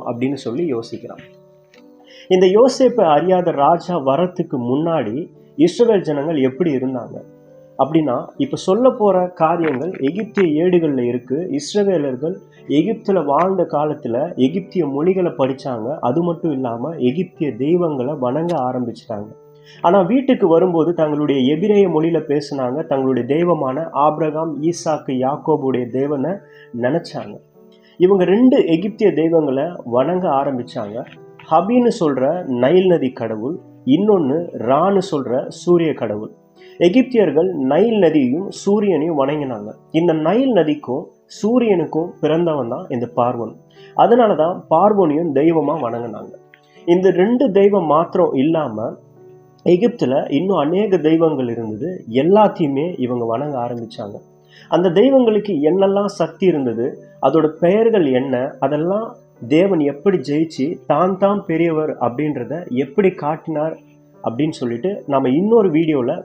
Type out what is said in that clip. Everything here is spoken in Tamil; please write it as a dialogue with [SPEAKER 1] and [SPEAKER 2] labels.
[SPEAKER 1] இருக்கணும் அப்படின்னு சொல்லி யோசிக்கிறான். இந்த யோசேப்பை அறியாத ராஜா வரத்துக்கு முன்னாடி இஸ்ரவேல் ஜனங்கள் எப்படி இருந்தாங்க அப்படின்னா, இப்ப சொல்ல போற காரியங்கள் எகிப்திய ஏடுகள்ல இருக்கு. இஸ்ரவேலர்கள் எகிப்துல வாழ்ந்த காலத்துல எகிப்திய மொழிகளை படிச்சாங்க. அது மட்டும் இல்லாம எகிப்திய தெய்வங்களை வணங்க ஆரம்பிச்சிட்டாங்க. ஆனா வீட்டுக்கு வரும்போது தங்களுடைய எபிரேய மொழியில பேசினாங்க. தங்களுடைய தெய்வமான ஆபிரகாம், ஈசாக்கு, யாக்கோபுடைய தேவனை நினைச்சாங்க. இவங்க 2 எகிப்திய தெய்வங்களை வணங்க ஆரம்பிச்சாங்க. ஹபின்னு சொல்ற நைல் நதி கடவுள், இன்னொன்னு ரான்னு சொல்ற சூரிய கடவுள். எகிப்தியர்கள் நைல் நதியையும் சூரியனையும் வணங்கினாங்க. இந்த நைல் நதிக்கும் சூரியனுக்கும் பிறந்தவன் தான் இந்த பார்வோன். அதனாலதான் பார்வோனையும் தெய்வமா வணங்கினாங்க. இந்த 2 தெய்வம் மாத்திரம் இல்லாம எகிப்துல இன்னும் அநேக தெய்வங்கள் இருந்தது. எல்லாத்தையுமே இவங்க வணங்க ஆரம்பிச்சாங்க. அந்த தெய்வங்களுக்கு என்னெல்லாம் சக்தி இருந்தது, அதோட பெயர்கள் என்ன, அதெல்லாம் தேவன் எப்படி ஜெயிச்சு தான் பெரியவர் அப்படின்றத எப்படி காட்டினார் அப்படின்னு சொல்லிட்டு நம்ம இன்னொரு வீடியோல